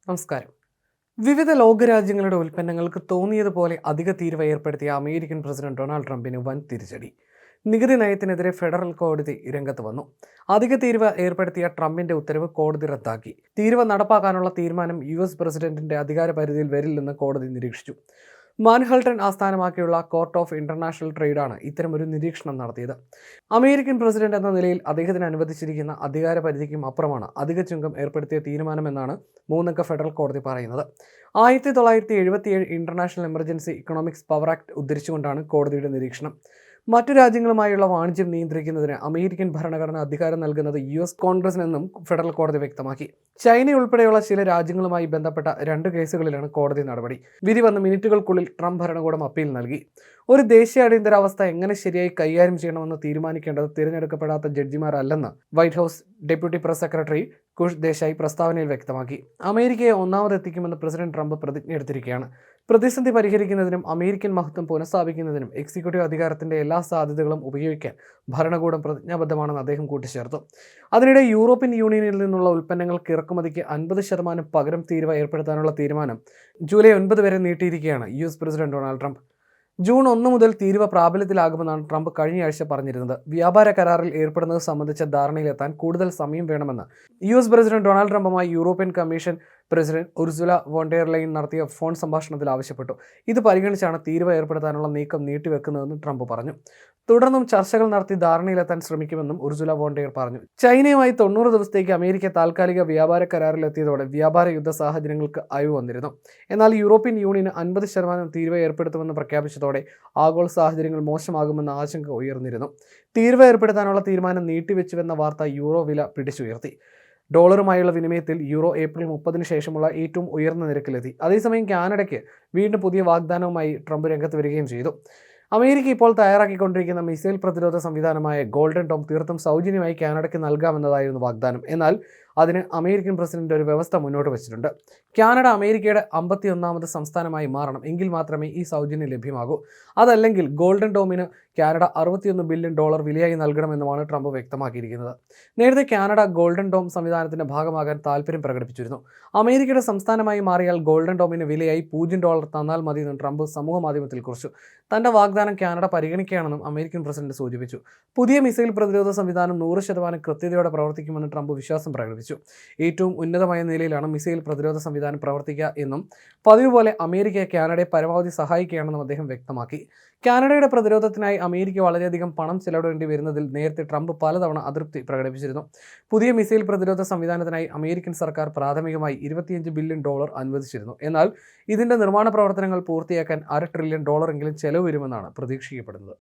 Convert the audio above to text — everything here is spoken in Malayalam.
നമസ്കാരം. വിവിധ ലോകരാജ്യങ്ങളുടെ ഉൽപ്പന്നങ്ങൾക്ക് തോന്നിയതുപോലെ അധിക തീരുവ ഏർപ്പെടുത്തിയ അമേരിക്കൻ പ്രസിഡന്റ് ഡൊണാൾഡ് ട്രംപിന് വൻ തിരിച്ചടി. നികുതി നയത്തിനെതിരെ ഫെഡറൽ കോടതി രംഗത്ത് വന്നു. അധിക തീരുവ ഏർപ്പെടുത്തിയ ട്രംപിന്റെ ഉത്തരവ് കോടതി റദ്ദാക്കി. തീരുവ നടപ്പാക്കാനുള്ള തീരുമാനം US പ്രസിഡന്റിന്റെ അധികാര പരിധിയിൽ വരില്ലെന്ന് കോടതി നിരീക്ഷിച്ചു. മാൻഹൾട്ടൺ ആസ്ഥാനമാക്കിയുള്ള കോർട്ട് ഓഫ് ഇന്റർനാഷണൽ ട്രേഡാണ് ഇത്തരമൊരു നിരീക്ഷണം നടത്തിയത്. അമേരിക്കൻ പ്രസിഡന്റ് എന്ന നിലയിൽ അദ്ദേഹത്തിന് അനുവദിച്ചിരിക്കുന്ന അധികാര പരിധിക്കും അപ്പുറമാണ് അധിക ചുങ്കം ഏർപ്പെടുത്തിയ തീരുമാനമെന്നാണ് മൂന്നംഗ ഫെഡറൽ കോടതി പറയുന്നത്. 1977 international emergency economics power act ഉദ്ധരിച്ചുകൊണ്ടാണ് കോടതിയുടെ നിരീക്ഷണം. മറ്റു രാജ്യങ്ങളുമായുള്ള വാണിജ്യം നിയന്ത്രിക്കുന്നതിന് അമേരിക്കൻ ഭരണഘടന അധികാരം നൽകുന്നത് US കോൺഗ്രസിനെന്നും ഫെഡറൽ കോടതി വ്യക്തമാക്കി. ചൈന ഉൾപ്പെടെയുള്ള ചില രാജ്യങ്ങളുമായി ബന്ധപ്പെട്ട 2 കേസുകളിലാണ് കോടതി നടപടി. വിധി വന്ന മിനിറ്റുകൾക്കുള്ളിൽ ട്രംപ് ഭരണകൂടം അപ്പീൽ നൽകി. ഒരു ദേശീയ അടിയന്തരാവസ്ഥ എങ്ങനെ ശരിയായി കൈകാര്യം ചെയ്യണമെന്ന് തീരുമാനിക്കേണ്ടത് തിരഞ്ഞെടുക്കപ്പെടാത്ത ജഡ്ജിമാരല്ലെന്ന് White House deputy press secretary Kush Desai പ്രസ്താവനയിൽ വ്യക്തമാക്കി. അമേരിക്കയെ ഒന്നാമതെത്തിക്കുമെന്ന് പ്രസിഡന്റ് ട്രംപ് പ്രതിജ്ഞയെടുത്തിരിക്കുകയാണ്. പ്രതിസന്ധി പരിഹരിക്കുന്നതിനും അമേരിക്കൻ മഹത്വം പുനഃസ്ഥാപിക്കുന്നതിനും എക്സിക്യൂട്ടീവ് അധികാരത്തിന്റെ എല്ലാ സാധ്യതകളും ഉപയോഗിക്കാൻ ഭരണകൂടം പ്രതിജ്ഞാബദ്ധമാണെന്ന് അദ്ദേഹം കൂട്ടിച്ചേർത്തു. അതിനിടെ യൂറോപ്യൻ യൂണിയനിൽ നിന്നുള്ള ഉൽപ്പന്നങ്ങൾക്ക് ഇറക്കുമതിക്ക് 50% പകരം തീരുവ ഏർപ്പെടുത്താനുള്ള തീരുമാനം ജൂലൈ 9 വരെ നീട്ടിയിരിക്കുകയാണ് US president Donald Trump. June 1 മുതൽ തീരുവ പ്രാബല്യത്തിലാകുമെന്നാണ് ട്രംപ് കഴിഞ്ഞയാഴ്ച പറഞ്ഞിരുന്നത്. വ്യാപാര കരാറിൽ ഏർപ്പെടുന്നത് സംബന്ധിച്ച ധാരണയിലെത്താൻ കൂടുതൽ സമയം വേണമെന്ന് US പ്രസിഡന്റ് ഡൊണാൾഡ് ട്രംപുമായി European commission president Ursula von der Leyen നടത്തിയ ഫോൺ സംഭാഷണത്തിൽ ആവശ്യപ്പെട്ടു. ഇത് പരിഗണിച്ചാണ് തീരുവ ഏർപ്പെടുത്താനുള്ള നീക്കം നീട്ടിവെക്കുന്നതെന്ന് ട്രംപ് പറഞ്ഞു. തുടർന്നും ചർച്ചകൾ നടത്തി ധാരണയിലെത്താൻ ശ്രമിക്കുമെന്നും ഉർസുല വോൺ ഡെർ പറഞ്ഞു. ചൈനയുമായി 90 ദിവസത്തേക്ക് അമേരിക്ക താൽക്കാലിക വ്യാപാര കരാറിലെത്തിയതോടെ വ്യാപാര യുദ്ധ സാഹചര്യങ്ങൾക്ക് അയവ് വന്നിരുന്നു. എന്നാൽ യൂറോപ്യൻ യൂണിയന് 50% തീരുവ ഏർപ്പെടുത്തുമെന്ന് പ്രഖ്യാപിച്ചതോടെ ആഗോള സാഹചര്യങ്ങൾ മോശമാകുമെന്ന ആശങ്ക ഉയർന്നിരുന്നു. തീരുവ ഏർപ്പെടുത്താനുള്ള തീരുമാനം നീട്ടിവെച്ചുവെന്ന വാർത്ത യൂറോ വില പിടിച്ചുയർത്തി. ഡോളറുമായുള്ള വിനിമയത്തിൽ യൂറോ ഏപ്രിൽ 30 ശേഷമുള്ള ഏറ്റവും ഉയർന്ന നിരക്കിലെത്തി. അതേസമയം കാനഡയ്ക്ക് വീണ്ടും പുതിയ വാഗ്ദാനവുമായി ട്രംപ് രംഗത്ത് വരികയും ചെയ്തു. അമേരിക്ക ഇപ്പോൾ തയ്യാറാക്കിക്കൊണ്ടിരിക്കുന്ന മിസൈൽ പ്രതിരോധ സംവിധാനമായ ഗോൾഡൻ ഡോം തീർത്തും സൗജന്യമായി കാനഡയ്ക്ക് നൽകാമെന്നതായിരുന്നു വാഗ്ദാനം. എന്നാൽ അതിന് അമേരിക്കൻ പ്രസിഡന്റ് ഒരു വ്യവസ്ഥ മുന്നോട്ട് വച്ചിട്ടുണ്ട്. കാനഡ അമേരിക്കയുടെ 51ാമത് സംസ്ഥാനമായി മാറണം, എങ്കിൽ മാത്രമേ ഈ സൗജന്യം ലഭ്യമാകൂ. അതല്ലെങ്കിൽ ഗോൾഡൻ ഡോമിന് കാനഡ $61 ബില്യൺ വിലയായി നൽകണമെന്നുമാണ് ട്രംപ് വ്യക്തമാക്കിയിരിക്കുന്നത്. നേരത്തെ കാനഡ ഗോൾഡൻ ഡോം സംവിധാനത്തിന്റെ ഭാഗമാകാൻ താൽപ്പര്യം പ്രകടിപ്പിച്ചിരുന്നു. അമേരിക്കയുടെ സംസ്ഥാനമായി മാറിയാൽ ഗോൾഡൻ ഡോമിന് വിലയായി $0 തന്നാൽ മതിയെന്നും ട്രംപ് സമൂഹ മാധ്യമത്തിൽ കുറിച്ചു. തന്റെ വാഗ്ദാനം കാനഡ പരിഗണിക്കുകയാണെന്നും അമേരിക്കൻ പ്രസിഡന്റ് സൂചിപ്പിച്ചു. പുതിയ മിസൈൽ പ്രതിരോധ സംവിധാനം 100% കൃത്യതയോടെ പ്രവർത്തിക്കുമെന്ന് ട്രംപ് വിശ്വാസം പ്രകടിപ്പിച്ചു. ഏറ്റവും ഉന്നതമായ നിലയിലാണ് മിസൈൽ പ്രതിരോധ സംവിധാനം പ്രവർത്തിക്കുക എന്നും പതിവ് പോലെ അമേരിക്ക കാനഡയെ പരമാവധി സഹായിക്കുകയാണെന്നും അദ്ദേഹം വ്യക്തമാക്കി. കാനഡയുടെ പ്രതിരോധത്തിനായി അമേരിക്ക വളരെയധികം പണം ചെലവിടേണ്ടി വരുന്നതിൽ നേരത്തെ ട്രംപ് പലതവണ അതൃപ്തി പ്രകടിപ്പിച്ചിരുന്നു. പുതിയ മിസൈൽ പ്രതിരോധ സംവിധാനത്തിനായി അമേരിക്കൻ സർക്കാർ പ്രാഥമികമായി $25 ബില്യൺ അനുവദിച്ചിരുന്നു. എന്നാൽ ഇതിന്റെ നിർമ്മാണ പ്രവർത്തനങ്ങൾ പൂർത്തിയാക്കാൻ $500 ട്രില്യൺ എങ്കിലും ചെലവ് വരുമെന്നാണ് പ്രതീക്ഷിക്കപ്പെടുന്നത്.